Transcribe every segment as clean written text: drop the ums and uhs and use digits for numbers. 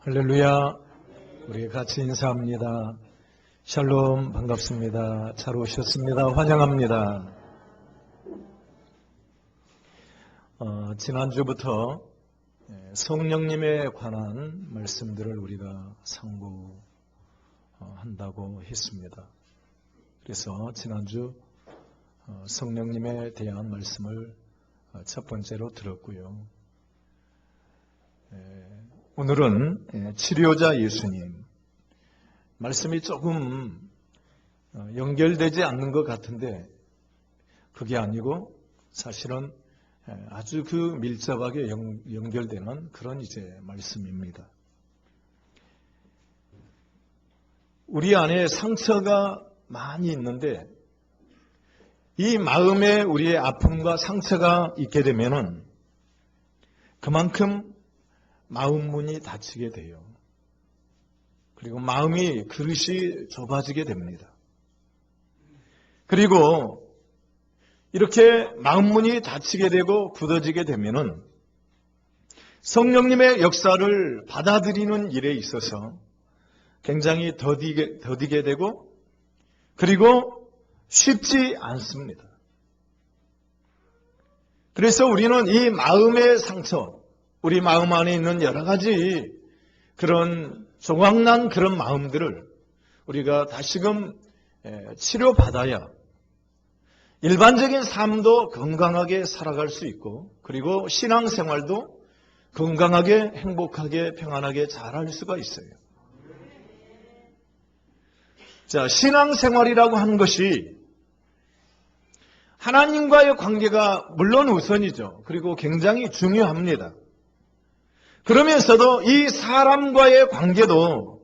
할렐루야. 우리 같이 인사합니다. 샬롬, 반갑습니다. 잘 오셨습니다. 환영합니다. 지난주부터 성령님에 관한 말씀들을 우리가 상고한다고 했습니다. 그래서 지난주 성령님에 대한 말씀을 첫 번째로 들었고요. 오늘은 치료자 예수님, 말씀이 조금 연결되지 않는 것 같은데 그게 아니고 사실은 아주 밀접하게 연결되는 그런 말씀입니다. 우리 안에 상처가 많이 있는데 이 마음에 우리의 아픔과 상처가 있게 되면은 그만큼 마음 문이 닫히게 돼요. 그리고 마음이 그릇이 좁아지게 됩니다. 그리고 이렇게 마음 문이 닫히게 되고 굳어지게 되면은 성령님의 역사를 받아들이는 일에 있어서 굉장히 더디게 되고 그리고 쉽지 않습니다. 그래서 우리는 이 마음의 상처, 우리 마음 안에 있는 여러 가지 그런 조각난 그런 마음들을 우리가 다시금 치료받아야 일반적인 삶도 건강하게 살아갈 수 있고 그리고 신앙생활도 건강하게 행복하게 평안하게 잘할 수가 있어요. 자, 신앙생활이라고 하는 것이 하나님과의 관계가 물론 우선이죠. 그리고 굉장히 중요합니다. 그러면서도 이 사람과의 관계도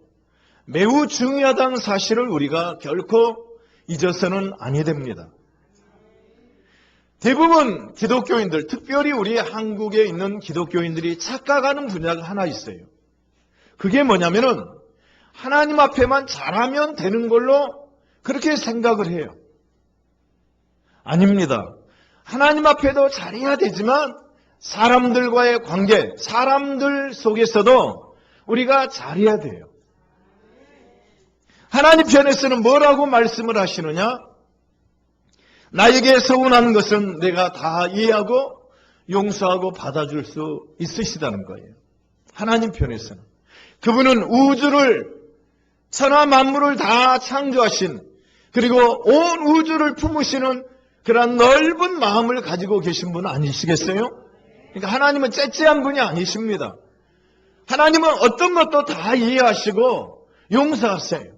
매우 중요하다는 사실을 우리가 결코 잊어서는 아니 됩니다. 대부분 기독교인들, 특별히 우리 한국에 있는 기독교인들이 착각하는 분야가 하나 있어요. 그게 뭐냐면은 하나님 앞에만 잘하면 되는 걸로 그렇게 생각을 해요. 아닙니다. 하나님 앞에도 잘해야 되지만 사람들과의 관계, 사람들 속에서도 우리가 잘해야 돼요. 하나님 편에서는 뭐라고 말씀을 하시느냐? 나에게 서운한 것은 내가 다 이해하고 용서하고 받아줄 수 있으시다는 거예요. 하나님 편에서는. 그분은 우주를, 천하 만물을 다 창조하신, 그리고 온 우주를 품으시는 그런 넓은 마음을 가지고 계신 분 아니시겠어요? 그러니까 하나님은 째째한 분이 아니십니다. 하나님은 어떤 것도 다 이해하시고 용서하세요.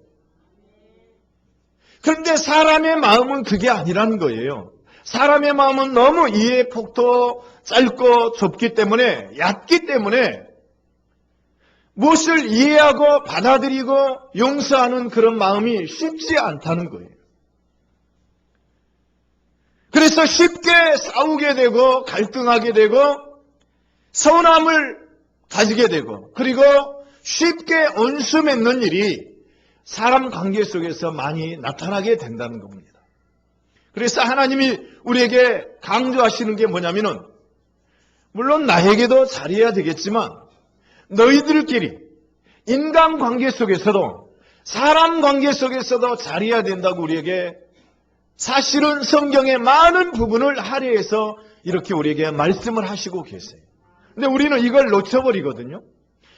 그런데 사람의 마음은 그게 아니라는 거예요. 사람의 마음은 너무 이해 폭도 짧고 좁기 때문에, 얕기 때문에 무엇을 이해하고 받아들이고 용서하는 그런 마음이 쉽지 않다는 거예요. 그래서 쉽게 싸우게 되고 갈등하게 되고 서운함을 가지게 되고 그리고 쉽게 원수 맺는 일이 사람 관계 속에서 많이 나타나게 된다는 겁니다. 그래서 하나님이 우리에게 강조하시는 게 뭐냐면은 물론 나에게도 잘해야 되겠지만 너희들끼리 인간관계 속에서도 사람 관계 속에서도 잘해야 된다고 우리에게 사실은 성경의 많은 부분을 할애해서 이렇게 우리에게 말씀을 하시고 계세요. 근데 우리는 이걸 놓쳐버리거든요.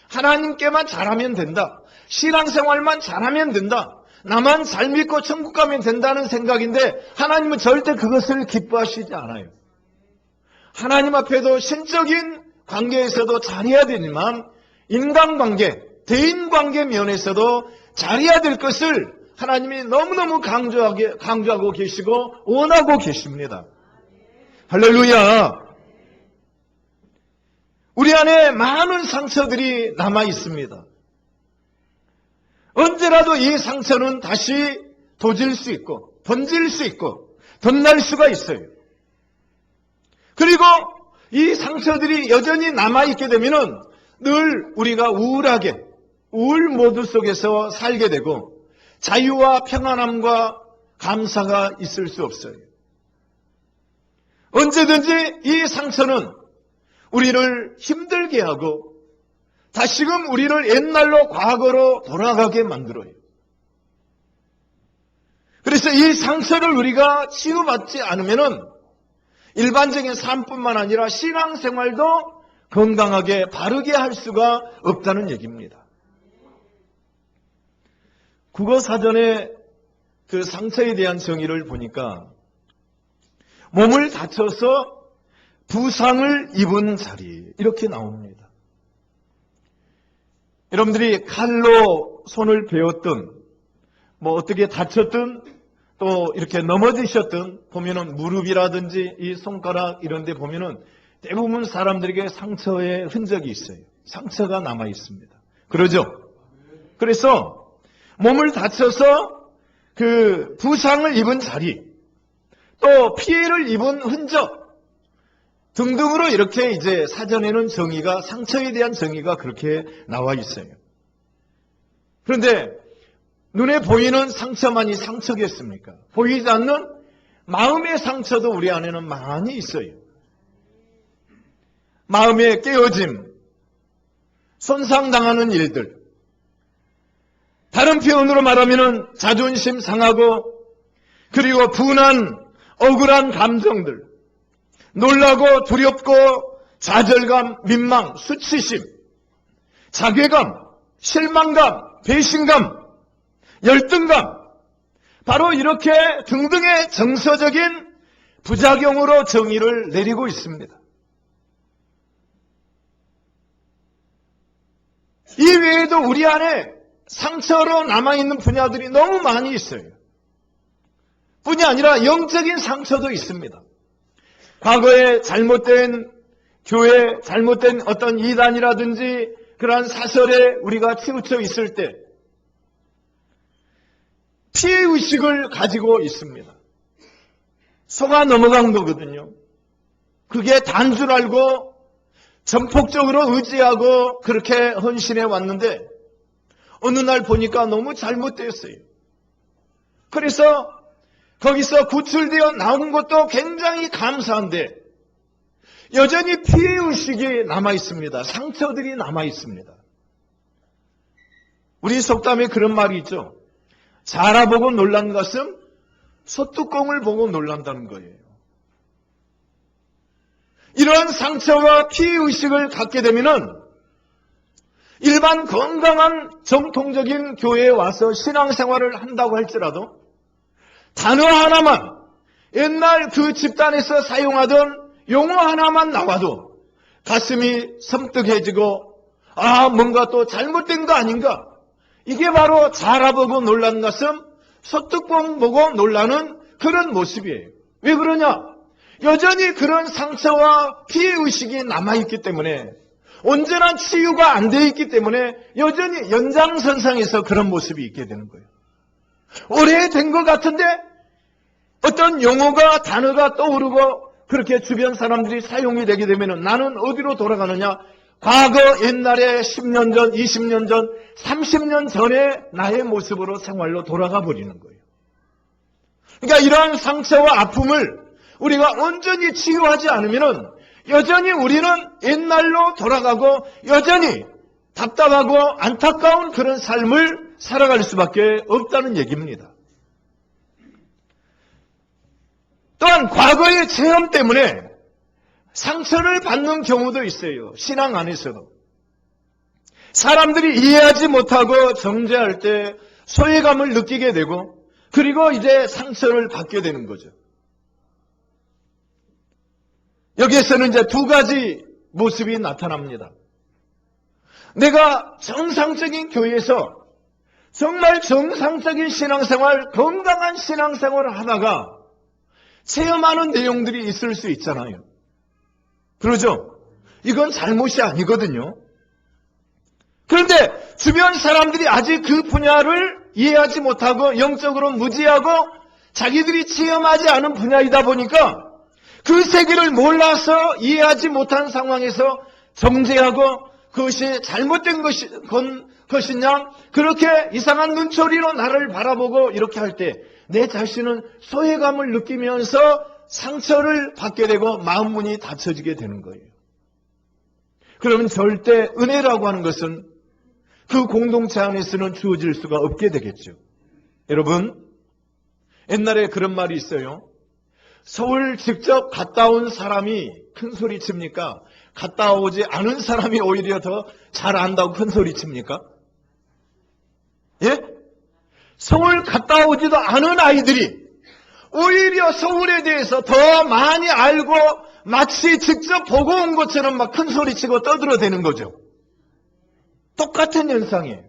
하나님께만 잘하면 된다. 신앙생활만 잘하면 된다. 나만 잘 믿고 천국 가면 된다는 생각인데 하나님은 절대 그것을 기뻐하시지 않아요. 하나님 앞에도 신적인 관계에서도 잘해야 되지만 인간관계, 대인관계 면에서도 잘해야 될 것을 하나님이 너무너무 강조하고 계시고 원하고 계십니다. 할렐루야. 우리 안에 많은 상처들이 남아 있습니다. 언제라도 이 상처는 다시 도질 수 있고 번질 수 있고 덧날 수가 있어요. 그리고 이 상처들이 여전히 남아있게 되면은 늘 우리가 우울 모드 속에서 살게 되고 자유와 평안함과 감사가 있을 수 없어요. 언제든지 이 상처는 우리를 힘들게 하고 다시금 우리를 옛날로 과거로 돌아가게 만들어요. 그래서 이 상처를 우리가 치유받지 않으면은 일반적인 삶뿐만 아니라 신앙생활도 건강하게 바르게 할 수가 없다는 얘기입니다. 국어사전에 그 상처에 대한 정의를 보니까 몸을 다쳐서 부상을 입은 자리 이렇게 나옵니다. 여러분들이 칼로 손을 베었든 뭐 어떻게 다쳤든 또 이렇게 넘어지셨든 보면은 무릎이라든지 이 손가락 이런 데 보면은 대부분 사람들에게 상처의 흔적이 있어요. 상처가 남아 있습니다. 그러죠? 그래서 몸을 다쳐서 그 부상을 입은 자리 또 피해를 입은 흔적 등등으로 이렇게 이제 사전에는 정의가, 상처에 대한 정의가 그렇게 나와 있어요. 그런데 눈에 보이는 상처만이 상처겠습니까? 보이지 않는 마음의 상처도 우리 안에는 많이 있어요. 마음의 깨어짐, 손상당하는 일들, 다른 표현으로 말하면 자존심 상하고 그리고 분한, 억울한 감정들, 놀라고 두렵고 좌절감, 민망, 수치심, 자괴감, 실망감, 배신감, 열등감, 바로 이렇게 등등의 정서적인 부작용으로 정의를 내리고 있습니다. 이 외에도 우리 안에 상처로 남아있는 분야들이 너무 많이 있어요. 뿐이 아니라 영적인 상처도 있습니다. 과거에 잘못된 교회, 잘못된 어떤 이단이라든지 그러한 사설에 우리가 치우쳐 있을 때 피해의식을 가지고 있습니다. 속아 넘어간 거거든요. 그게 단 줄 알고 전폭적으로 의지하고 그렇게 헌신해 왔는데 어느 날 보니까 너무 잘못되었어요. 그래서 거기서 구출되어 나온 것도 굉장히 감사한데 여전히 피해의식이 남아있습니다. 상처들이 남아있습니다. 우리 속담에 그런 말이 있죠. 자라보고 놀란 것은 소뚜껑을 보고 놀란다는 거예요. 이런 상처와 피해의식을 갖게 되면은 일반 건강한 정통적인 교회에 와서 신앙생활을 한다고 할지라도 단어 하나만, 옛날 그 집단에서 사용하던 용어 하나만 나와도 가슴이 섬뜩해지고 뭔가 또 잘못된 거 아닌가? 이게 바로 자라보고 놀란 가슴, 소뚜껑 보고 놀라는 그런 모습이에요. 왜 그러냐? 여전히 그런 상처와 피해의식이 남아있기 때문에 온전한 치유가 안 되어 있기 때문에 여전히 연장선상에서 그런 모습이 있게 되는 거예요. 오래된 것 같은데 어떤 용어가 단어가 떠오르고 그렇게 주변 사람들이 사용이 되게 되면 나는 어디로 돌아가느냐? 과거 옛날에 10년 전, 20년 전, 30년 전에 나의 모습으로 생활로 돌아가 버리는 거예요. 그러니까 이러한 상처와 아픔을 우리가 온전히 치유하지 않으면 여전히 우리는 옛날로 돌아가고 여전히 답답하고 안타까운 그런 삶을 살아갈 수밖에 없다는 얘기입니다. 또한 과거의 체험 때문에 상처를 받는 경우도 있어요. 신앙 안에서도. 사람들이 이해하지 못하고 정죄할 때 소외감을 느끼게 되고 그리고 이제 상처를 받게 되는 거죠. 여기에서는 이제 두 가지 모습이 나타납니다. 내가 정상적인 교회에서 정말 정상적인 신앙생활, 건강한 신앙생활을 하다가 체험하는 내용들이 있을 수 있잖아요. 그러죠? 이건 잘못이 아니거든요. 그런데 주변 사람들이 아직 그 분야를 이해하지 못하고 영적으로 무지하고 자기들이 체험하지 않은 분야이다 보니까 그 세계를 몰라서 이해하지 못한 상황에서 정죄하고 그것이 잘못된 것이냐 그렇게 이상한 눈초리로 나를 바라보고 이렇게 할 때 내 자신은 소외감을 느끼면서 상처를 받게 되고 마음 문이 닫혀지게 되는 거예요. 그러면 절대 은혜라고 하는 것은 그 공동체 안에서는 주어질 수가 없게 되겠죠. 여러분, 옛날에 그런 말이 있어요. 서울 직접 갔다 온 사람이 큰 소리 칩니까? 갔다 오지 않은 사람이 오히려 더 잘 안다고 큰 소리 칩니까? 예? 서울 갔다 오지도 않은 아이들이 오히려 서울에 대해서 더 많이 알고 마치 직접 보고 온 것처럼 막 큰 소리 치고 떠들어대는 거죠. 똑같은 현상이에요.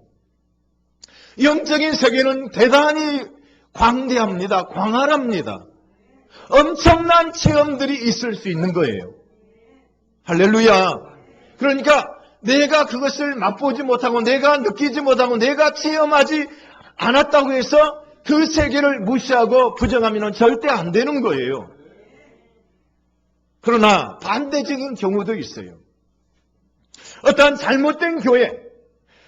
영적인 세계는 대단히 광대합니다. 광활합니다. 엄청난 체험들이 있을 수 있는 거예요. 할렐루야. 그러니까 내가 그것을 맛보지 못하고 내가 느끼지 못하고 내가 체험하지 않았다고 해서 그 세계를 무시하고 부정하면 절대 안 되는 거예요. 그러나 반대적인 경우도 있어요. 어떤 잘못된 교회,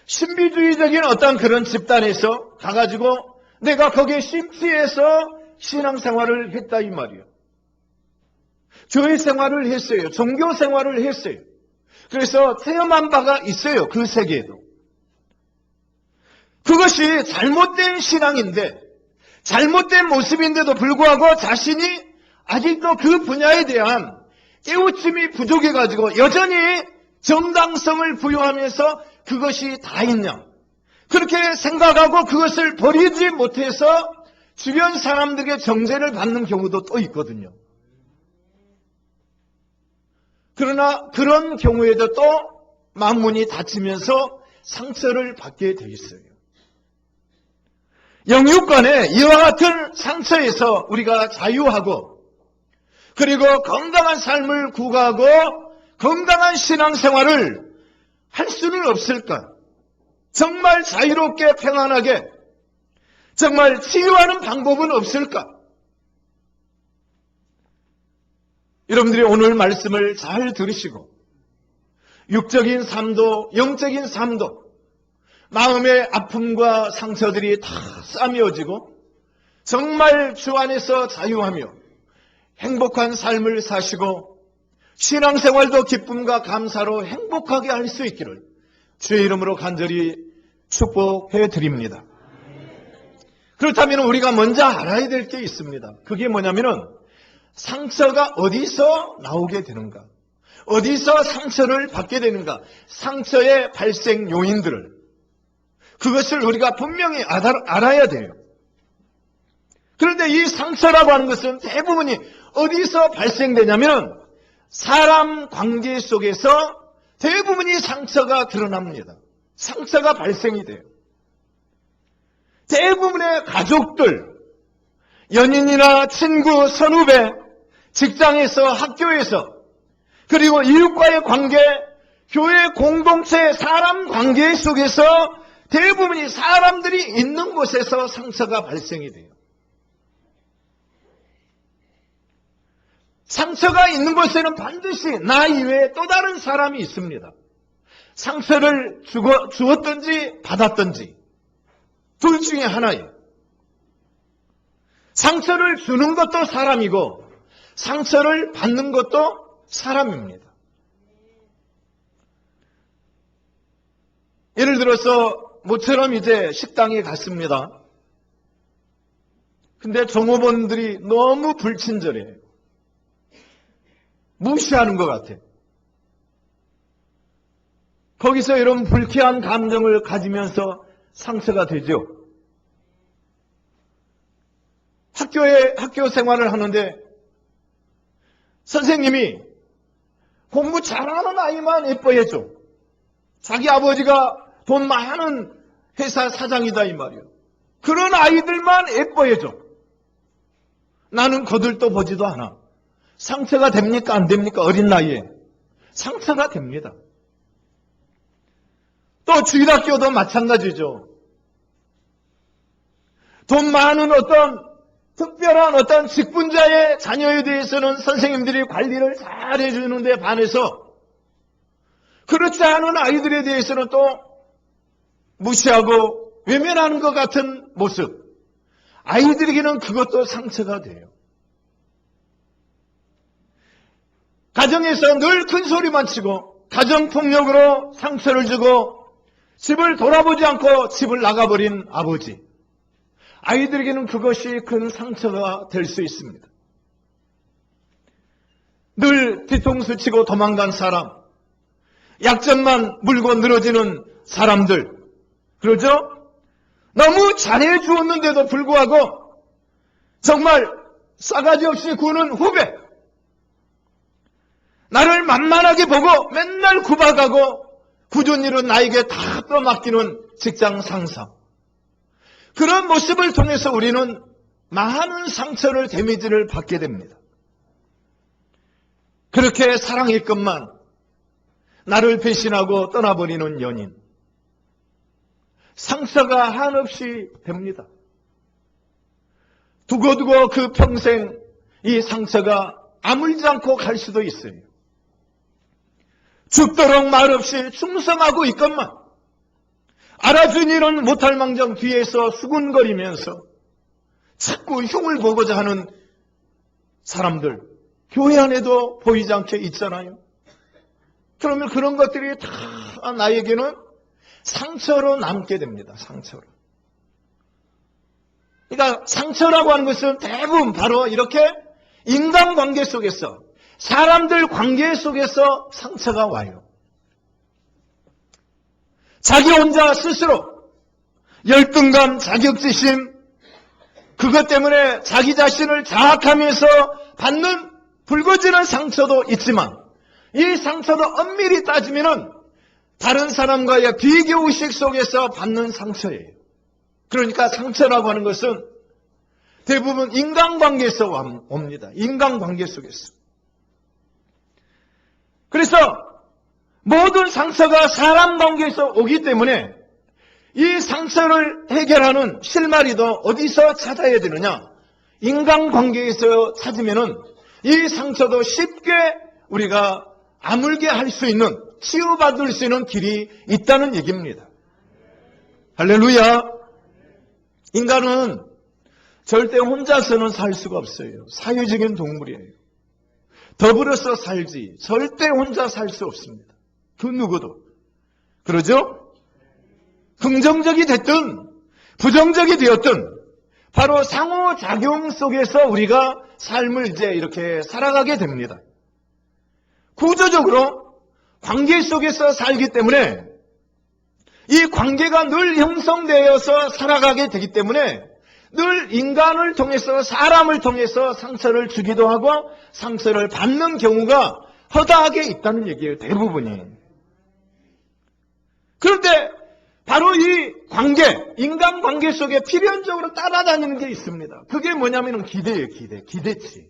신비주의적인 어떤 그런 집단에서 가가지고 내가 거기에 심취해서 신앙생활을 했다 이 말이에요. 교회 생활을 했어요. 종교 생활을 했어요. 그래서 체험한 바가 있어요. 그 세계에도. 그것이 잘못된 신앙인데 잘못된 모습인데도 불구하고 자신이 아직도 그 분야에 대한 깨우침이 부족해가지고 여전히 정당성을 부여하면서 그것이 다 있냐. 그렇게 생각하고 그것을 버리지 못해서 주변 사람들에게 정죄를 받는 경우도 또 있거든요. 그러나 그런 경우에도 또 만문이 닫히면서 상처를 받게 돼 있어요. 영육간에 이와 같은 상처에서 우리가 자유하고 그리고 건강한 삶을 구가하고 건강한 신앙생활을 할 수는 없을까? 정말 자유롭게 평안하게 정말 치유하는 방법은 없을까? 여러분들이 오늘 말씀을 잘 들으시고 육적인 삶도 영적인 삶도 마음의 아픔과 상처들이 다 싸매어지고 정말 주 안에서 자유하며 행복한 삶을 사시고 신앙생활도 기쁨과 감사로 행복하게 할 수 있기를 주의 이름으로 간절히 축복해 드립니다. 그렇다면 우리가 먼저 알아야 될 게 있습니다. 그게 뭐냐면은 상처가 어디서 나오게 되는가? 어디서 상처를 받게 되는가? 상처의 발생 요인들을 그것을 우리가 분명히 알아야 돼요. 그런데 이 상처라고 하는 것은 대부분이 어디서 발생되냐면 사람 관계 속에서 대부분이 상처가 드러납니다. 상처가 발생이 돼요. 대부분의 가족들, 연인이나 친구, 선후배, 직장에서, 학교에서, 그리고 이웃과의 관계, 교회 공동체, 사람 관계 속에서 대부분이 사람들이 있는 곳에서 상처가 발생이 돼요. 상처가 있는 곳에는 반드시 나 이외에 또 다른 사람이 있습니다. 상처를 주었든지 받았든지 둘 중에 하나예요. 상처를 주는 것도 사람이고 상처를 받는 것도 사람입니다. 예를 들어서 모처럼 이제 식당에 갔습니다. 근데 종업원들이 너무 불친절해요. 무시하는 것 같아요. 거기서 이런 불쾌한 감정을 가지면서 상처가 되죠. 학교 생활을 하는데 선생님이 공부 잘하는 아이만 예뻐해줘. 자기 아버지가 돈 많은 회사 사장이다 이 말이에요. 그런 아이들만 예뻐해줘. 나는 거들떠 보지도 않아. 상처가 됩니까? 안 됩니까? 어린 나이에. 상처가 됩니다. 또 주일학교도 마찬가지죠. 돈 많은 어떤 특별한 어떤 직분자의 자녀에 대해서는 선생님들이 관리를 잘 해주는데 반해서 그렇지 않은 아이들에 대해서는 또 무시하고 외면하는 것 같은 모습. 아이들에게는 그것도 상처가 돼요. 가정에서 늘 큰 소리만 치고 가정폭력으로 상처를 주고 집을 돌아보지 않고 집을 나가버린 아버지. 아이들에게는 그것이 큰 상처가 될 수 있습니다. 늘 뒤통수 치고 도망간 사람, 약점만 물고 늘어지는 사람들, 그러죠? 너무 잘해 주었는데도 불구하고 정말 싸가지 없이 구는 후배, 나를 만만하게 보고 맨날 구박하고 굳은 일은 나에게 다 떠맡기는 직장 상사, 그런 모습을 통해서 우리는 많은 상처를, 데미지를 받게 됩니다. 그렇게 사랑했건만 나를 배신하고 떠나버리는 연인, 상처가 한없이 됩니다. 두고두고 그 평생 이 상처가 아물지 않고 갈 수도 있어요. 죽도록 말없이 충성하고 있건만 알아준 일은 못할 망정 뒤에서 수군거리면서 자꾸 흉을 보고자 하는 사람들, 교회 안에도 보이지 않게 있잖아요. 그러면 그런 것들이 다 나에게는 상처로 남게 됩니다. 상처로. 그러니까 상처라고 하는 것은 대부분 바로 이렇게 인간관계 속에서, 사람들 관계 속에서 상처가 와요. 자기 혼자 스스로 열등감, 자격지심, 그것 때문에 자기 자신을 자학하면서 받는 붉어지는 상처도 있지만, 이 상처도 엄밀히 따지면은 다른 사람과의 비교의식 속에서 받는 상처예요. 그러니까 상처라고 하는 것은 대부분 인간관계에서 옵니다. 인간관계 속에서. 그래서 모든 상처가 사람 관계에서 오기 때문에 이 상처를 해결하는 실마리도 어디서 찾아야 되느냐? 인간관계에서 찾으면은 이 상처도 쉽게 우리가 아물게 할 수 있는, 치유받을 수 있는 길이 있다는 얘기입니다. 할렐루야. 인간은 절대 혼자서는 살 수가 없어요. 사회적인 동물이에요. 더불어서 살지 절대 혼자 살 수 없습니다. 그 누구도. 그러죠? 긍정적이 됐든 부정적이 되었든 바로 상호작용 속에서 우리가 삶을 이제 이렇게 살아가게 됩니다. 구조적으로 관계 속에서 살기 때문에 이 관계가 늘 형성되어서 살아가게 되기 때문에 늘 인간을 통해서, 사람을 통해서 상처를 주기도 하고 상처를 받는 경우가 허다하게 있다는 얘기예요. 대부분이. 그런데 바로 이 관계, 인간관계 속에 필연적으로 따라다니는 게 있습니다. 그게 뭐냐면 기대예요. 기대치.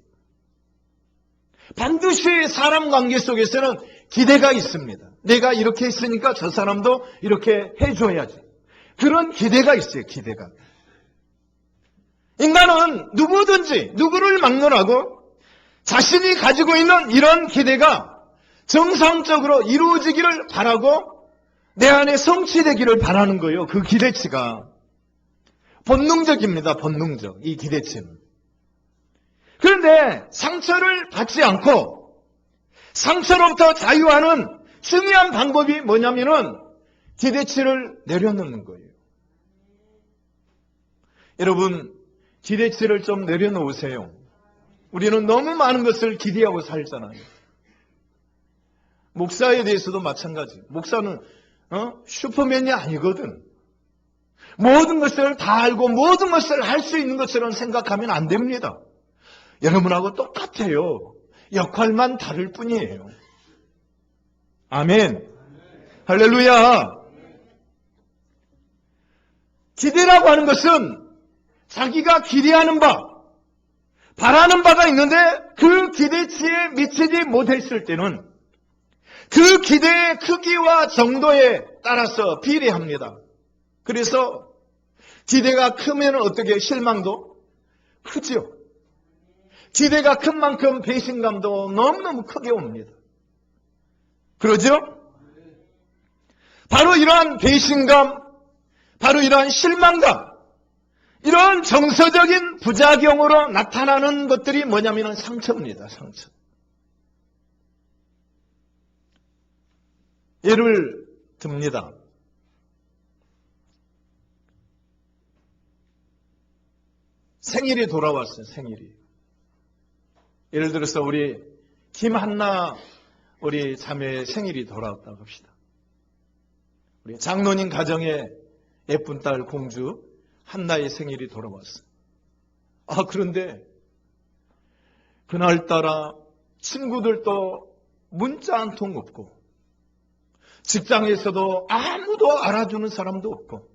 반드시 사람 관계 속에서는 기대가 있습니다. 내가 이렇게 했으니까 저 사람도 이렇게 해줘야지. 그런 기대가 있어요. 기대가. 인간은 누구든지 누구를 막론하고 자신이 가지고 있는 이런 기대가 정상적으로 이루어지기를 바라고 내 안에 성취되기를 바라는 거예요. 그 기대치가. 본능적입니다. 본능적. 이 기대치는. 그런데 상처를 받지 않고 상처로부터 자유하는 중요한 방법이 뭐냐면은 기대치를 내려놓는 거예요. 여러분, 기대치를 좀 내려놓으세요. 우리는 너무 많은 것을 기대하고 살잖아요. 목사에 대해서도 마찬가지. 목사는 슈퍼맨이 아니거든. 모든 것을 다 알고 모든 것을 할 수 있는 것처럼 생각하면 안 됩니다. 여러분하고 똑같아요. 역할만 다를 뿐이에요. 아멘. 할렐루야. 기대라고 하는 것은 자기가 기대하는 바, 바라는 바가 있는데 그 기대치에 미치지 못했을 때는 그 기대의 크기와 정도에 따라서 비례합니다. 그래서 기대가 크면 어떻게 실망도 크죠. 기대가 큰 만큼 배신감도 너무너무 크게 옵니다. 그러죠? 바로 이러한 배신감, 바로 이러한 실망감, 이런 정서적인 부작용으로 나타나는 것들이 뭐냐면 상처입니다. 상처. 예를 듭니다. 생일이 돌아왔어요. 생일이. 예를 들어서 우리 김한나 우리 자매의 생일이 돌아왔다고 합시다. 우리 장로님 가정의 예쁜 딸 공주 한나의 생일이 돌아왔어요. 그런데 그날따라 친구들도 문자 한 통 없고 직장에서도 아무도 알아주는 사람도 없고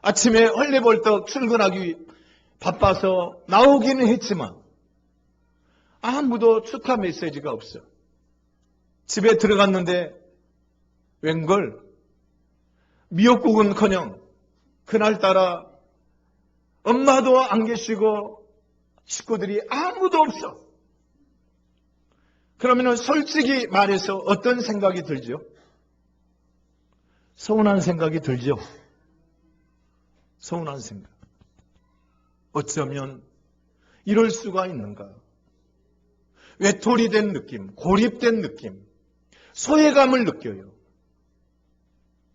아침에 헐레벌떡 출근하기 바빠서 나오기는 했지만 아무도 축하 메시지가 없어. 집에 들어갔는데 웬걸 미역국은커녕 그날따라 엄마도 안 계시고 식구들이 아무도 없어. 그러면 솔직히 말해서 어떤 생각이 들죠? 서운한 생각이 들죠? 서운한 생각. 어쩌면 이럴 수가 있는가? 외톨이 된 느낌, 고립된 느낌, 소외감을 느껴요.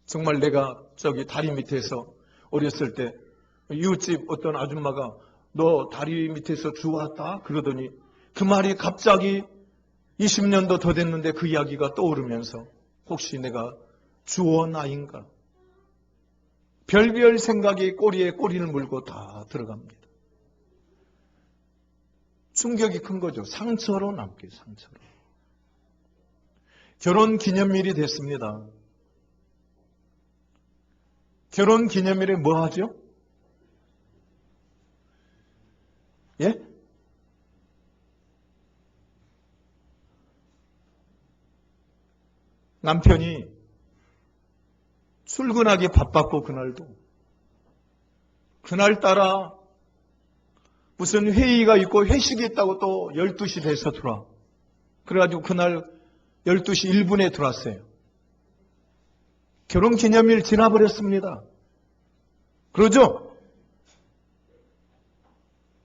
정말 내가 저기 다리 밑에서 어렸을 때 이웃집 어떤 아줌마가 너 다리 밑에서 주웠다? 그러더니 그 말이 갑자기 20년도 더 됐는데 그 이야기가 떠오르면서 혹시 내가 주원 아인가? 별별 생각이 꼬리에 꼬리를 물고 다 들어갑니다. 충격이 큰 거죠. 상처로 남게, 상처로. 결혼 기념일이 됐습니다. 결혼 기념일에 뭐 하죠? 예? 남편이 출근하기 바빴고 그날따라 무슨 회의가 있고 회식이 있다고 또 12시 돼서 들어와. 그래가지고 그날 12시 1분에 들어왔어요. 결혼기념일 지나버렸습니다. 그러죠?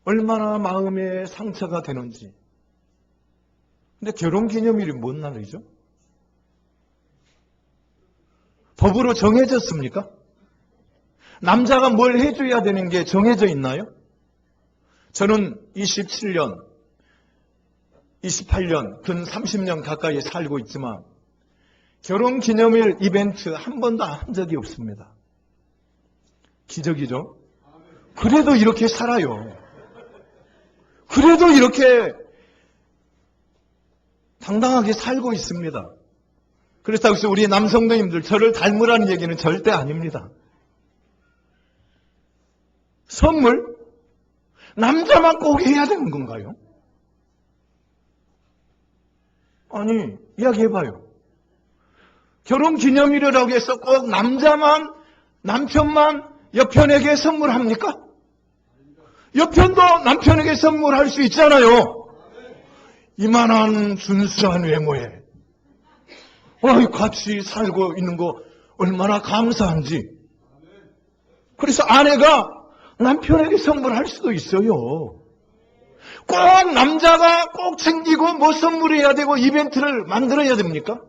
얼마나 마음에 상처가 되는지. 근데 결혼기념일이 뭔 날이죠? 법으로 정해졌습니까? 남자가 뭘 해줘야 되는 게 정해져 있나요? 저는 27년, 28년, 근 30년 가까이 살고 있지만 결혼기념일 이벤트 한 번도 한 적이 없습니다. 기적이죠? 그래도 이렇게 살아요. 그래도 이렇게 당당하게 살고 있습니다. 그렇다고 해서 우리 남성도님들 저를 닮으라는 얘기는 절대 아닙니다. 선물? 남자만 꼭 해야 되는 건가요? 아니, 이야기해봐요. 결혼기념일이라고 해서 꼭 남편만 여편에게 선물합니까? 여편도 남편에게 선물할 수 있잖아요. 이만한 준수한 외모에 같이 살고 있는 거 얼마나 감사한지. 그래서 아내가 남편에게 선물할 수도 있어요. 꼭 남자가 꼭 챙기고 뭐 선물해야 되고 이벤트를 만들어야 됩니까?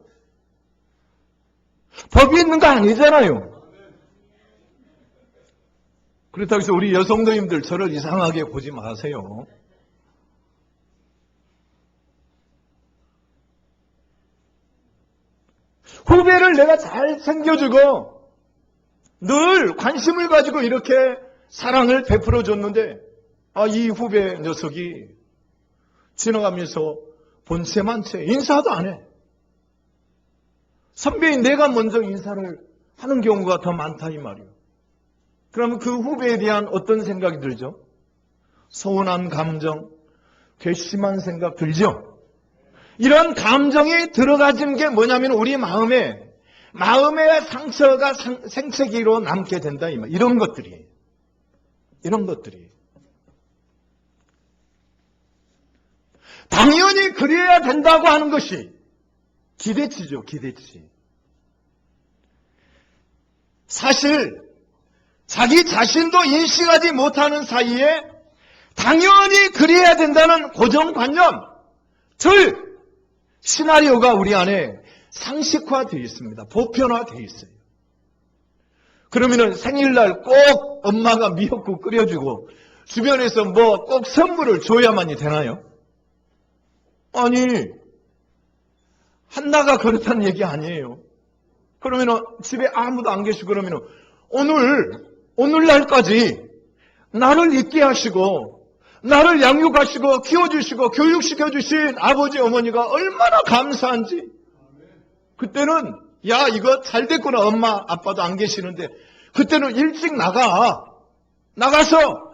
법이 있는 거 아니잖아요. 그렇다고 해서 우리 여성도님들 저를 이상하게 보지 마세요. 후배를 내가 잘 챙겨주고 늘 관심을 가지고 이렇게 사랑을 베풀어 줬는데 이 후배 녀석이 지나가면서 본체만 채 인사도 안 해. 선배인 내가 먼저 인사를 하는 경우가 더 많다 이 말이에요. 그러면 그 후배에 대한 어떤 생각이 들죠? 서운한 감정, 괘씸한 생각 들죠? 이런 감정이 들어가진 게 뭐냐면 우리 마음의 상처가 생채기로 남게 된다 이 말. 이런 것들이 당연히 그래야 된다고 하는 것이 기대치죠, 기대치. 사실 자기 자신도 인식하지 못하는 사이에 당연히 그래야 된다는 고정관념, 시나리오가 우리 안에 상식화되어 있습니다. 보편화되어 있어요. 그러면은 생일날 꼭 엄마가 미역국 끓여주고 주변에서 뭐 꼭 선물을 줘야만이 되나요? 아니, 한나가 그렇다는 얘기 아니에요. 그러면은 집에 아무도 안 계시고 그러면은 오늘날까지 나를 있게 하시고 나를 양육하시고 키워주시고 교육시켜주신 아버지 어머니가 얼마나 감사한지. 그때는 야 이거 잘 됐구나. 엄마 아빠도 안 계시는데 그때는 일찍 나가서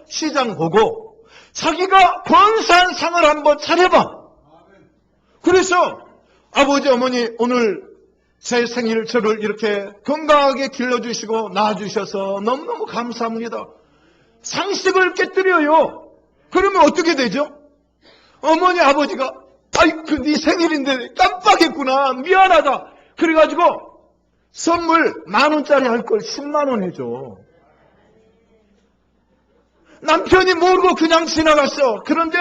시장 보고 자기가 건사한 상을 한번 차려봐. 그래서 아버지 어머니 오늘 제 생일 저를 이렇게 건강하게 길러주시고 낳아주셔서 너무너무 감사합니다. 상식을 깨뜨려요. 그러면 어떻게 되죠? 어머니 아버지가 아이고 네 생일인데 깜빡했구나 미안하다. 그래가지고 선물 10,000원짜리 할 걸 10만 원 해줘. 남편이 모르고 그냥 지나갔어. 그런데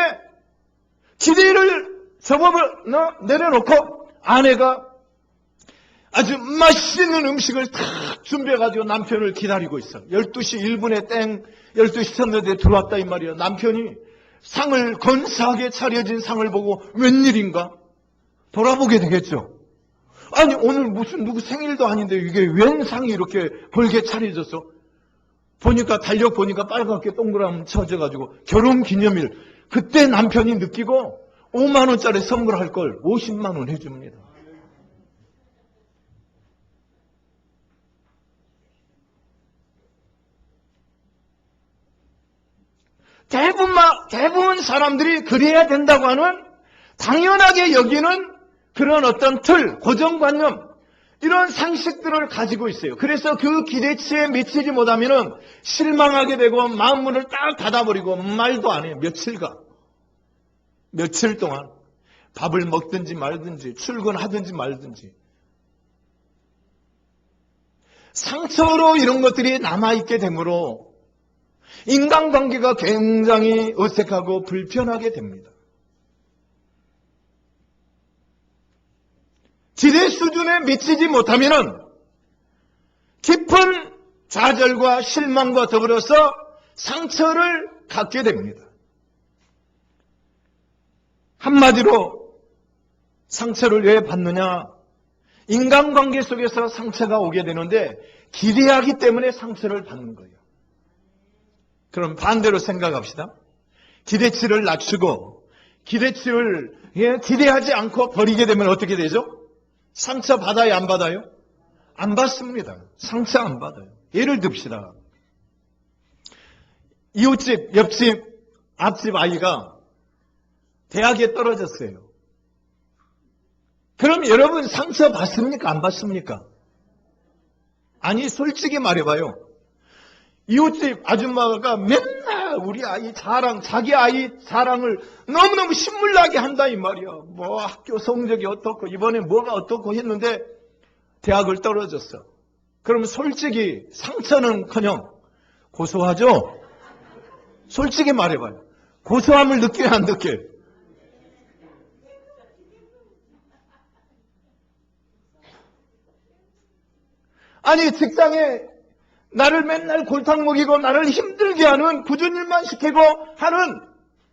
기대를 내려놓고 아내가 아주 맛있는 음식을 다 준비해가지고 남편을 기다리고 있어. 12시 1분에 12시 쳤는데 들어왔다 이 말이야. 남편이 상을 건사하게 차려진 상을 보고 웬일인가? 돌아보게 되겠죠. 아니 오늘 무슨 누구 생일도 아닌데 이게 웬 상이 이렇게 벌게 차려졌어? 달력 보니까 빨갛게 동그라미 쳐져가지고 결혼기념일. 그때 남편이 느끼고 5만 원짜리 선물할 걸 50만 원 해줍니다. 대부분 사람들이 그래야 된다고 하는 당연하게 여기는 그런 어떤 틀, 고정관념, 이런 상식들을 가지고 있어요. 그래서 그 기대치에 미치지 못하면 실망하게 되고 마음문을 딱 닫아버리고 말도 안 해요. 며칠 동안 밥을 먹든지 말든지 출근하든지 말든지. 상처로 이런 것들이 남아있게 되므로 인간관계가 굉장히 어색하고 불편하게 됩니다. 기대 수준에 미치지 못하면 깊은 좌절과 실망과 더불어서 상처를 갖게 됩니다. 한마디로 상처를 왜 받느냐? 인간관계 속에서 상처가 오게 되는데 기대하기 때문에 상처를 받는 거예요. 그럼 반대로 생각합시다. 기대치를 낮추고 기대치를 기대하지 않고 버리게 되면 어떻게 되죠? 상처 받아요, 안 받아요? 안 받습니다. 상처 안 받아요. 예를 듭시다. 이웃집, 옆집, 앞집 아이가 대학에 떨어졌어요. 그럼 여러분 상처 받습니까? 안 받습니까? 아니, 솔직히 말해봐요. 이웃집 아줌마가 맨날 우리 아이 자랑, 자기 아이 자랑을 너무너무 신물나게 한다 이 말이야. 뭐 학교 성적이 어떻고 이번에 뭐가 어떻고 했는데 대학을 떨어졌어. 그럼 솔직히 상처는커녕 고소하죠? 솔직히 말해봐요. 고소함을 느껴요, 안 느껴요? 아니 직장에 나를 맨날 골탕 먹이고 나를 힘들게 하는 굳은 일만 시키고 하는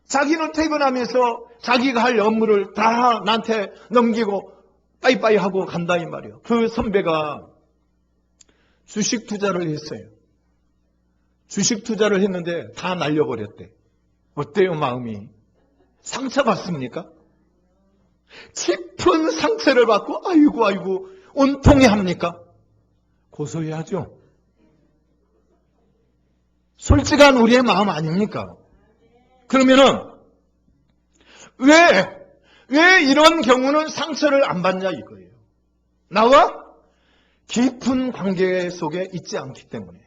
자기는 퇴근하면서 자기가 할 업무를 다 나한테 넘기고 빠이빠이 하고 간다 이 말이에요. 그 선배가 주식 투자를 했어요. 주식 투자를 했는데 다 날려버렸대. 어때요 마음이? 상처받습니까? 깊은 상처를 받고 아이고 온통해 합니까? 고소해야죠. 솔직한 우리의 마음 아닙니까? 그러면은 왜 이런 경우는 상처를 안 받냐 이거예요. 나와 깊은 관계 속에 있지 않기 때문에.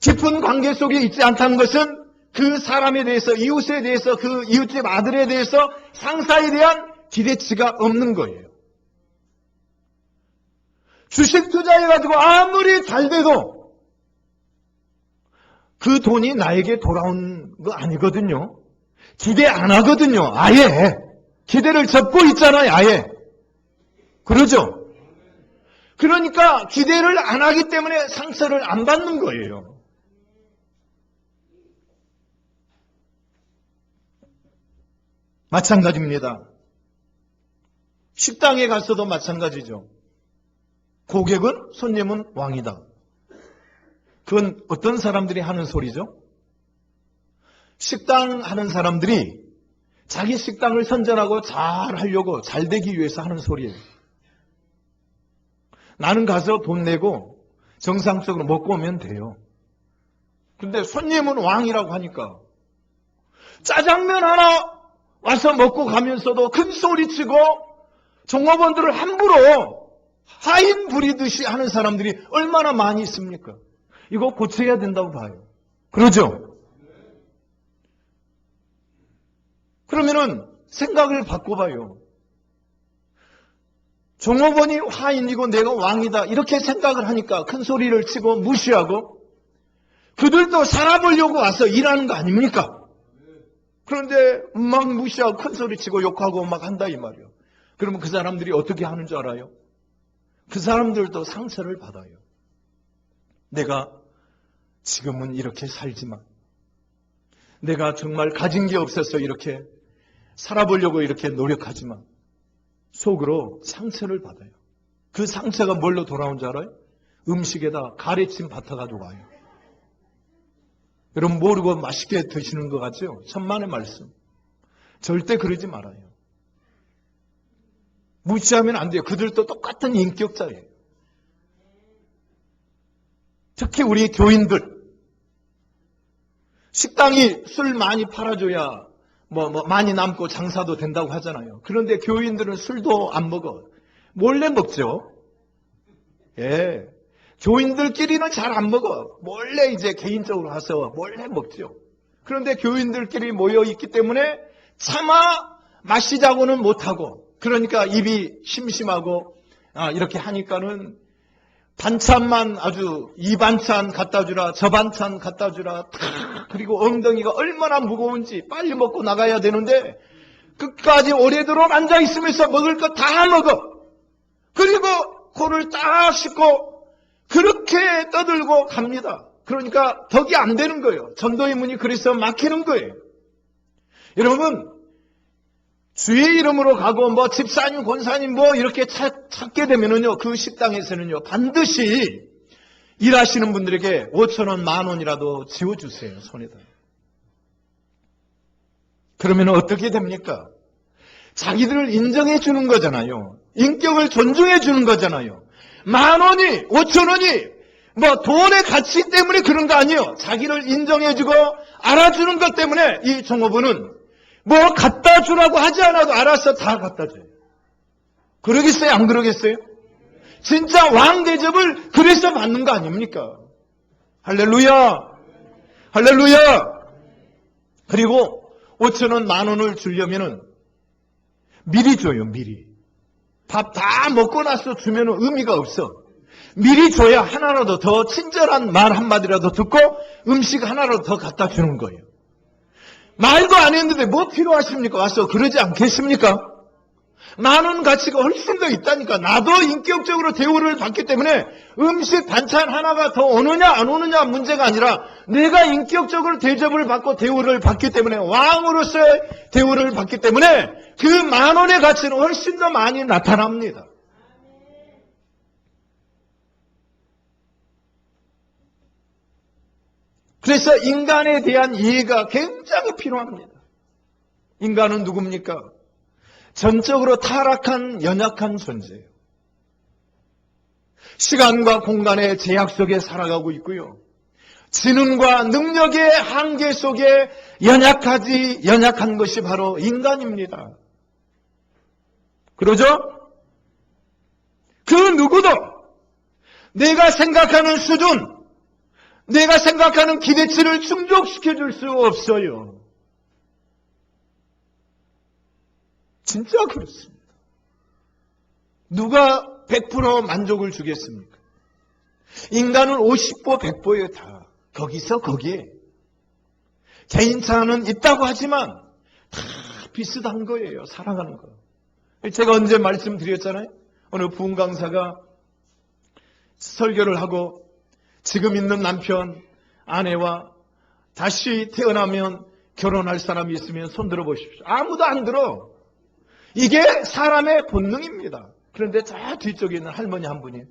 깊은 관계 속에 있지 않다는 것은 그 사람에 대해서, 이웃에 대해서, 그 이웃집 아들에 대해서 상사에 대한 기대치가 없는 거예요. 주식 투자해가지고 아무리 잘 돼도 그 돈이 나에게 돌아온 거 아니거든요. 기대 안 하거든요. 아예. 기대를 접고 있잖아요. 아예. 그러죠? 그러니까 기대를 안 하기 때문에 상처를 안 받는 거예요. 마찬가지입니다. 식당에 가서도 마찬가지죠. 고객은, 손님은 왕이다. 그건 어떤 사람들이 하는 소리죠? 식당 하는 사람들이 자기 식당을 선전하고 잘 하려고 잘 되기 위해서 하는 소리예요. 나는 가서 돈 내고 정상적으로 먹고 오면 돼요. 근데 손님은 왕이라고 하니까 짜장면 하나 와서 먹고 가면서도 큰 소리치고 종업원들을 함부로 하인 부리듯이 하는 사람들이 얼마나 많이 있습니까? 이거 고쳐야 된다고 봐요. 그러죠? 그러면은 생각을 바꿔봐요. 종업원이 하인이고 내가 왕이다 이렇게 생각을 하니까 큰 소리를 치고 무시하고 그들도 살아보려고 와서 일하는 거 아닙니까? 그런데 막 무시하고 큰 소리 치고 욕하고 막 한다 이 말이에요. 그러면 그 사람들이 어떻게 하는 줄 알아요? 그 사람들도 상처를 받아요. 내가 지금은 이렇게 살지만 내가 정말 가진 게 없어서 이렇게 살아보려고 이렇게 노력하지만 속으로 상처를 받아요. 그 상처가 뭘로 돌아온 줄 알아요? 음식에다 가래침 받아가지고 와요. 여러분 모르고 맛있게 드시는 것 같죠? 천만의 말씀. 절대 그러지 말아요. 무시하면 안 돼요. 그들도 똑같은 인격자예요. 특히 우리 교인들. 식당이 술 많이 팔아줘야 많이 남고 장사도 된다고 하잖아요. 그런데 교인들은 술도 안 먹어. 몰래 먹죠. 예. 교인들끼리는 잘 안 먹어. 몰래 이제 개인적으로 가서 몰래 먹죠. 그런데 교인들끼리 모여 있기 때문에 차마 마시자고는 못하고 그러니까 입이 심심하고 이렇게 하니까는 반찬만 아주 이 반찬 갖다 주라 저 반찬 갖다 주라 그리고 엉덩이가 얼마나 무거운지 빨리 먹고 나가야 되는데 끝까지 오래도록 앉아 있으면서 먹을 거 다 먹어. 그리고 코를 딱 씻고 그렇게 떠들고 갑니다. 그러니까 덕이 안 되는 거예요. 전도의 문이 그래서 막히는 거예요. 여러분 주의 이름으로 가고 집사님 권사님 이렇게 찾게 되면은요 그 식당에서는요 반드시 일하시는 분들에게 5,000원 10,000원이라도 지어주세요. 손에다. 그러면 어떻게 됩니까? 자기들을 인정해 주는 거잖아요. 인격을 존중해 주는 거잖아요. 10,000원이 5,000원이 돈의 가치 때문에 그런 거 아니에요. 자기를 인정해 주고 알아주는 것 때문에 이 종업원은 갖다 주라고 하지 않아도 알아서 다 갖다 줘요. 그러겠어요? 안 그러겠어요? 진짜 왕 대접을 그래서 받는 거 아닙니까? 할렐루야! 할렐루야! 그리고 5,000원, 10,000원을 주려면은 미리 줘요, 미리. 밥 다 먹고 나서 주면 의미가 없어. 미리 줘야 하나라도 더 친절한 말 한마디라도 듣고 음식 하나라도 더 갖다 주는 거예요. 말도 안 했는데 뭐 필요하십니까? 와서 그러지 않겠습니까? 10,000원 가치가 훨씬 더 있다니까. 나도 인격적으로 대우를 받기 때문에 음식 반찬 하나가 더 오느냐 안 오느냐 문제가 아니라 내가 인격적으로 대접을 받고 대우를 받기 때문에 왕으로서의 대우를 받기 때문에 그 10,000원의 가치는 훨씬 더 많이 나타납니다. 그래서 인간에 대한 이해가 굉장히 필요합니다. 인간은 누굽니까? 전적으로 타락한 연약한 존재예요. 시간과 공간의 제약 속에 살아가고 있고요. 지능과 능력의 한계 속에 연약한 것이 바로 인간입니다. 그러죠? 그 누구도 내가 생각하는 수준, 내가 생각하는 기대치를 충족시켜 줄 수 없어요. 진짜 그렇습니다. 누가 100% 만족을 주겠습니까? 인간은 50보 100보예요. 다. 거기서 거기에. 개인차는 있다고 하지만 다 비슷한 거예요. 살아가는 거. 제가 언제 말씀드렸잖아요. 어느 부흥 강사가 설교를 하고 지금 있는 남편, 아내와 다시 태어나면 결혼할 사람이 있으면 손 들어 보십시오. 아무도 안 들어. 이게 사람의 본능입니다. 그런데 저 뒤쪽에 있는 할머니 한 분이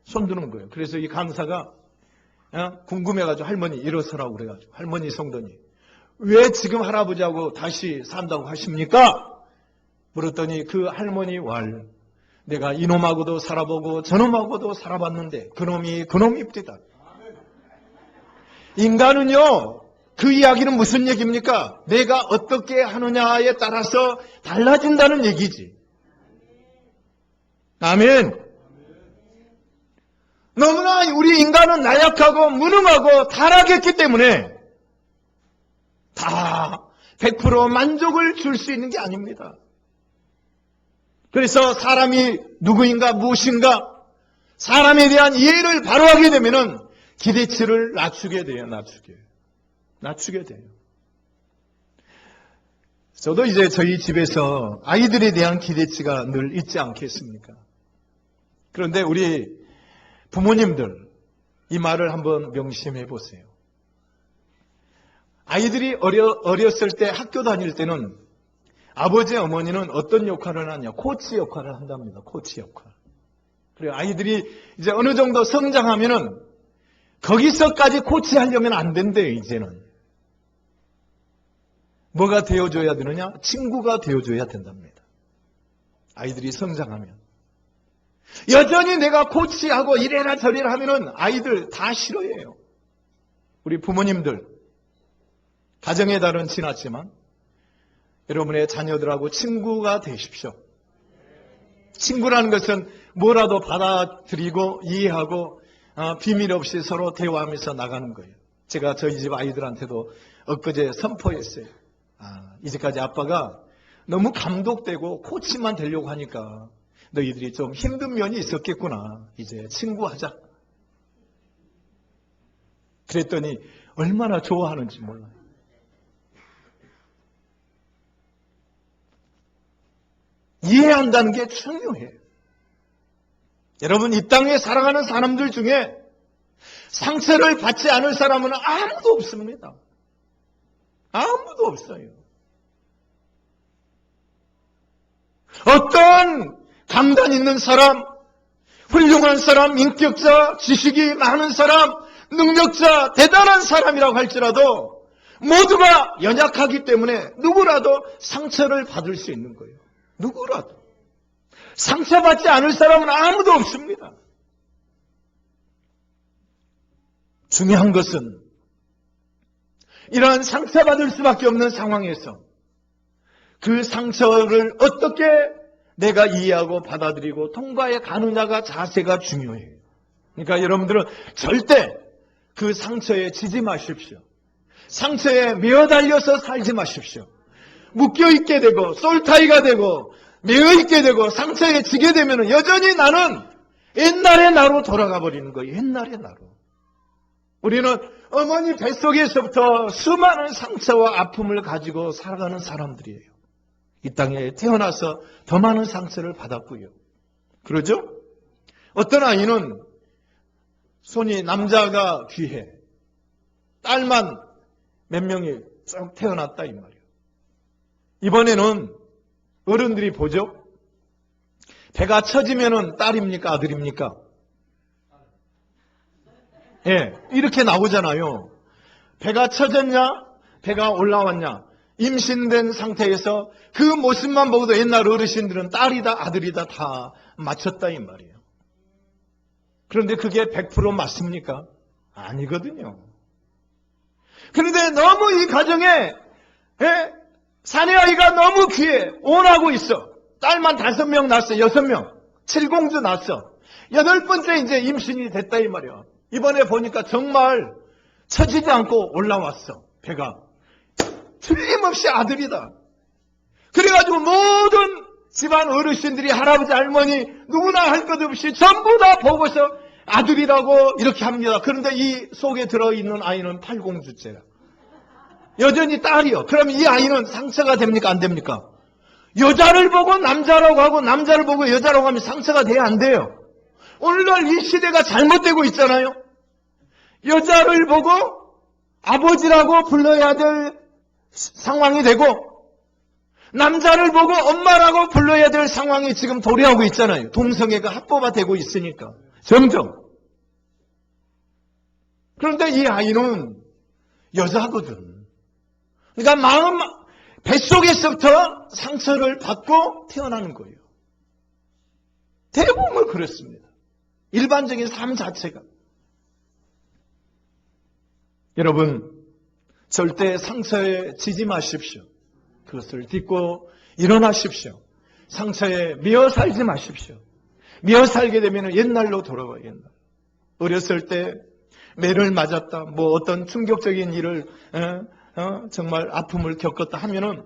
손 드는 거예요. 그래서 이 강사가 궁금해가지고 할머니 일어서라고 그래가지고 할머니 성도님 왜 지금 할아버지하고 다시 산다고 하십니까? 물었더니 그 할머니 왈 내가 이놈하고도 살아보고 저놈하고도 살아봤는데 그놈입니다. 인간은요 그 이야기는 무슨 얘기입니까? 내가 어떻게 하느냐에 따라서 달라진다는 얘기지. 아멘. 너무나 우리 인간은 나약하고 무능하고 타락했기 때문에 다 100% 만족을 줄 수 있는 게 아닙니다. 그래서 사람이 누구인가 무엇인가 사람에 대한 이해를 바로 하게 되면은 기대치를 낮추게 돼요. 낮추게 돼요. 저도 이제 저희 집에서 아이들에 대한 기대치가 늘 있지 않겠습니까? 그런데 우리 부모님들 이 말을 한번 명심해 보세요. 아이들이 어렸을 때 학교 다닐 때는 아버지 어머니는 어떤 역할을 하냐? 코치 역할을 한답니다. 코치 역할. 그리고 아이들이 이제 어느 정도 성장하면은 거기서까지 코치하려면 안 된대요. 이제는 뭐가 되어줘야 되느냐? 친구가 되어줘야 된답니다. 아이들이 성장하면 여전히 내가 코치하고 이래라 저래라 하면은 아이들 다 싫어해요. 우리 부모님들 가정의 달은 지났지만 여러분의 자녀들하고 친구가 되십시오. 친구라는 것은 뭐라도 받아들이고 이해하고 비밀 없이 서로 대화하면서 나가는 거예요. 제가 저희 집 아이들한테도 엊그제 선포했어요. 이제까지 아빠가 너무 감독되고 코치만 되려고 하니까 너희들이 좀 힘든 면이 있었겠구나. 이제 친구하자. 그랬더니 얼마나 좋아하는지 몰라요. 이해한다는 게 중요해요. 여러분 이 땅에 살아가는 사람들 중에 상처를 받지 않을 사람은 아무도 없습니다. 아무도 없어요. 어떤 강단 있는 사람, 훌륭한 사람, 인격자, 지식이 많은 사람, 능력자, 대단한 사람이라고 할지라도 모두가 연약하기 때문에 누구라도 상처를 받을 수 있는 거예요. 누구라도. 상처받지 않을 사람은 아무도 없습니다. 중요한 것은 이러한 상처받을 수밖에 없는 상황에서 그 상처를 어떻게 내가 이해하고 받아들이고 통과해 가느냐가 자세가 중요해요. 그러니까 여러분들은 절대 그 상처에 지지 마십시오. 상처에 매어달려서 살지 마십시오. 묶여있게 되고 솔타이가 되고 매어있게 되고 상처에 지게 되면 여전히 나는 옛날의 나로 돌아가 버리는 거예요. 옛날의 나로. 우리는 어머니 뱃속에서부터 수많은 상처와 아픔을 가지고 살아가는 사람들이에요. 이 땅에 태어나서 더 많은 상처를 받았고요. 그러죠? 어떤 아이는 손이 남자가 귀해. 딸만 몇 명이 쭉 태어났다 이 말이에요. 이번에는 어른들이 보죠? 배가 처지면은 딸입니까? 아들입니까? 예, 이렇게 나오잖아요. 배가 처졌냐? 배가 올라왔냐? 임신된 상태에서 그 모습만 보고도 옛날 어르신들은 딸이다 아들이다 다 맞췄다 이 말이에요. 그런데 그게 100% 맞습니까? 아니거든요. 그런데 너무 이 가정에 사내아이가 너무 귀해 원하고 있어. 딸만 5명 낳았어. 6명 7공주 낳았어. 8번째 이제 임신이 됐다 이 말이에요. 이번에 보니까 정말 처지지 않고 올라왔어. 배가 틀림없이 아들이다. 그래가지고 모든 집안 어르신들이 할아버지 할머니 누구나 할 것 없이 전부 다 보고서 아들이라고 이렇게 합니다. 그런데 이 속에 들어있는 아이는 8공주째야. 여전히 딸이요. 그럼 이 아이는 상처가 됩니까? 안 됩니까? 여자를 보고 남자라고 하고 남자를 보고 여자라고 하면 상처가 돼야 안 돼요. 오늘날 이 시대가 잘못되고 있잖아요. 여자를 보고 아버지라고 불러야 될 상황이 되고 남자를 보고 엄마라고 불러야 될 상황이 지금 도래하고 있잖아요. 동성애가 합법화되고 있으니까 점점. 그런데 이 아이는 여자거든. 그러니까 마음 뱃속에서부터 상처를 받고 태어나는 거예요. 대부분 그렇습니다. 일반적인 삶 자체가. 여러분, 절대 상처에 지지 마십시오. 그것을 딛고 일어나십시오. 상처에 미어 살지 마십시오. 미어 살게 되면 옛날로 돌아가요. 옛날. 어렸을 때 매를 맞았다, 뭐 어떤 충격적인 일을 정말 아픔을 겪었다 하면은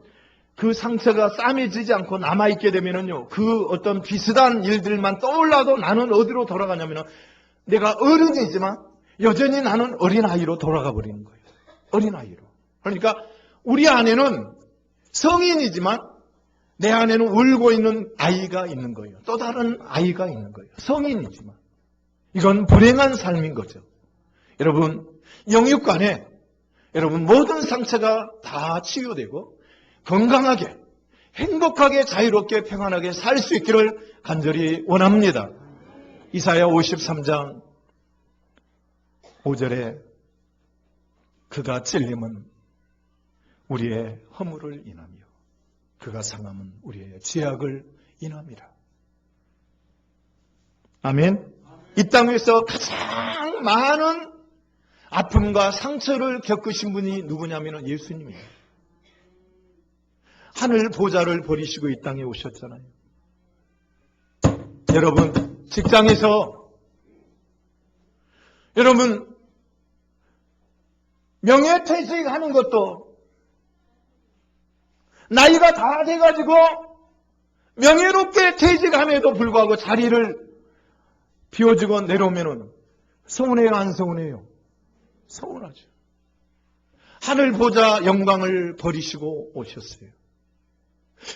그 상처가 싸매지지 않고 남아있게 되면은요, 그 어떤 비슷한 일들만 떠올라도 나는 어디로 돌아가냐면은 내가 어른이지만 여전히 나는 어린아이로 돌아가 버리는 거예요. 어린아이로. 그러니까 우리 안에는 성인이지만 내 안에는 울고 있는 아이가 있는 거예요. 또 다른 아이가 있는 거예요. 성인이지만. 이건 불행한 삶인 거죠. 여러분, 영육간에 여러분 모든 상처가 다 치유되고 건강하게, 행복하게, 자유롭게, 평안하게 살 수 있기를 간절히 원합니다. 이사야 53장 5절에 그가 찔림은 우리의 허물을 인하며 그가 상함은 우리의 죄악을 인함이라. 아멘. 이 땅 위에서 가장 많은 아픔과 상처를 겪으신 분이 누구냐면 예수님이에요. 하늘 보좌를 버리시고 이 땅에 오셨잖아요. 여러분, 직장에서 여러분 명예퇴직하는 것도 나이가 다 돼가지고 명예롭게 퇴직함에도 불구하고 자리를 비워주고 내려오면은 서운해요, 안 서운해요? 서운하죠. 하늘 보좌 영광을 버리시고 오셨어요.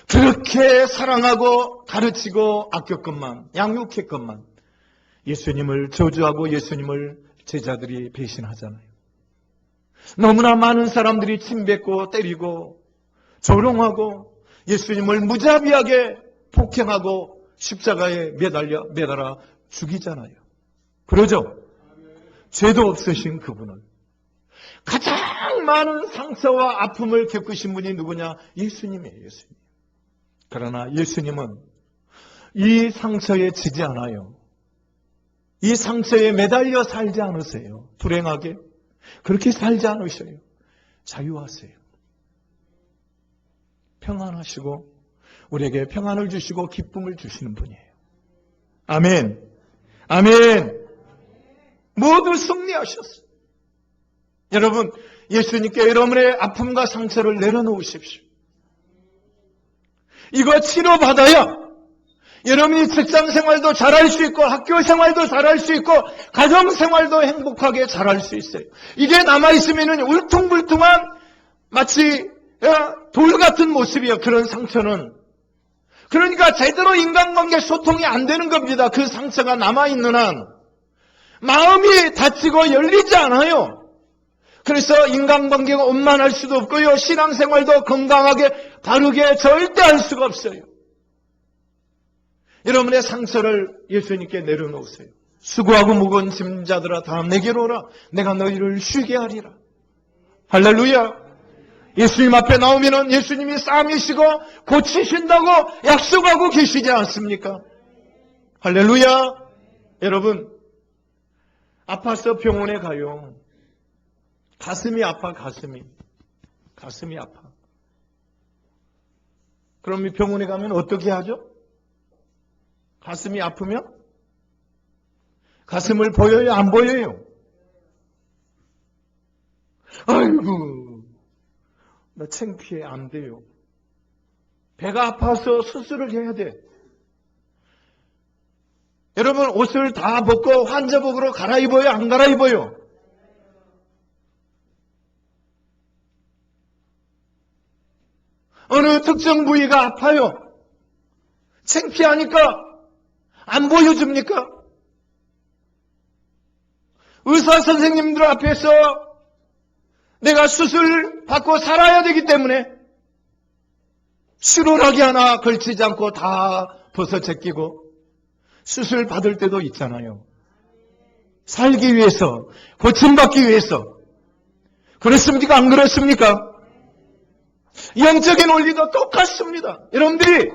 그렇게 사랑하고 가르치고 아꼈건만, 양육했건만 예수님을 저주하고 예수님을 제자들이 배신하잖아요. 너무나 많은 사람들이 침뱉고 때리고 조롱하고 예수님을 무자비하게 폭행하고 십자가에 매달아 죽이잖아요. 그러죠? 죄도 없으신 그분을. 가장 많은 상처와 아픔을 겪으신 분이 누구냐? 예수님이에요. 예수님. 그러나 예수님은 이 상처에 지지 않아요. 이 상처에 매달려 살지 않으세요. 불행하게. 그렇게 살지 않으셔요. 자유하세요. 평안하시고 우리에게 평안을 주시고 기쁨을 주시는 분이에요. 아멘. 아멘. 모두 승리하셨어요. 여러분, 예수님께 여러분의 아픔과 상처를 내려놓으십시오. 이거 치료받아야 여러분이 직장 생활도 잘할 수 있고 학교 생활도 잘할 수 있고 가정 생활도 행복하게 잘할 수 있어요. 이게 남아있으면 울퉁불퉁한 마치 돌 같은 모습이에요. 그런 상처는. 그러니까 제대로 인간관계 소통이 안 되는 겁니다. 그 상처가 남아있는 한. 마음이 닫히고 열리지 않아요. 그래서 인간관계가 원만할 수도 없고요. 신앙생활도 건강하게 바르게 절대 할 수가 없어요. 여러분의 상처를 예수님께 내려놓으세요. 수고하고 무거운 짐자들아 다 내게로 오라. 내가 너희를 쉬게 하리라. 할렐루야. 예수님 앞에 나오면은 예수님이 싸매시고 고치신다고 약속하고 계시지 않습니까? 할렐루야. 여러분, 아파서 병원에 가요. 가슴이 아파, 가슴이 아파. 그럼 이 병원에 가면 어떻게 하죠? 가슴이 아프면? 가슴을 보여요, 안 보여요? 아이고, 나 창피해, 안 돼요. 배가 아파서 수술을 해야 돼. 여러분, 옷을 다 벗고 환자복으로 갈아입어요, 안 갈아입어요? 어느 특정 부위가 아파요. 창피하니까 안 보여줍니까? 의사 선생님들 앞에서 내가 수술 받고 살아야 되기 때문에 슈로락이 하나 걸치지 않고 다 벗어 제끼고 수술 받을 때도 있잖아요. 살기 위해서, 고침받기 위해서. 그렇습니까? 안 그렇습니까? 영적인 원리도 똑같습니다. 여러분들이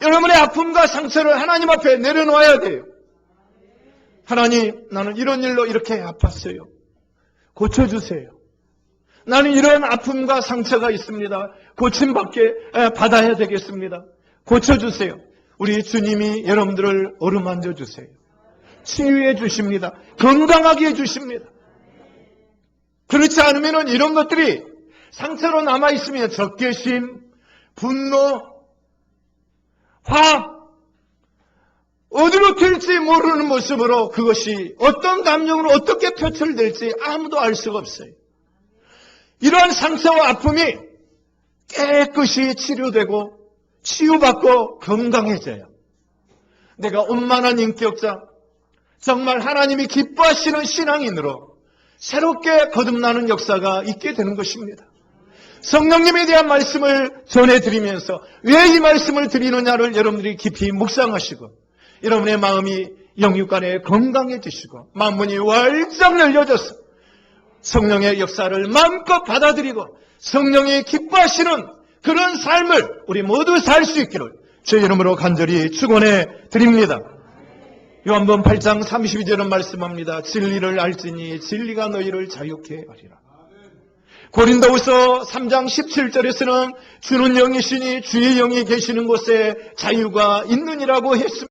여러분의 아픔과 상처를 하나님 앞에 내려놓아야 돼요. 하나님, 나는 이런 일로 이렇게 아팠어요. 고쳐주세요. 나는 이런 아픔과 상처가 있습니다. 고침받게 받아야 되겠습니다. 고쳐주세요. 우리 주님이 여러분들을 어루만져 주세요. 치유해 주십니다. 건강하게 해 주십니다. 그렇지 않으면 이런 것들이 상처로 남아있으면 적개심, 분노, 화, 어디로 튈지 모르는 모습으로 그것이 어떤 감정으로 어떻게 표출될지 아무도 알 수가 없어요. 이러한 상처와 아픔이 깨끗이 치료되고 치유받고 건강해져요. 내가 원만한 인격자, 정말 하나님이 기뻐하시는 신앙인으로 새롭게 거듭나는 역사가 있게 되는 것입니다. 성령님에 대한 말씀을 전해드리면서 왜 이 말씀을 드리느냐를 여러분들이 깊이 묵상하시고 여러분의 마음이 영육간에 건강해지시고 마음문이 활짝 열려져서 성령의 역사를 마음껏 받아들이고 성령이 기뻐하시는 그런 삶을 우리 모두 살 수 있기를 주의 이름으로 간절히 축원해 드립니다. 요한복음 8장 32절은 말씀합니다. 진리를 알지니 진리가 너희를 자유케 하리라. 고린도후서 3장 17절에서는 주는 영이시니 주의 영이 계시는 곳에 자유가 있느니라고 했습니다.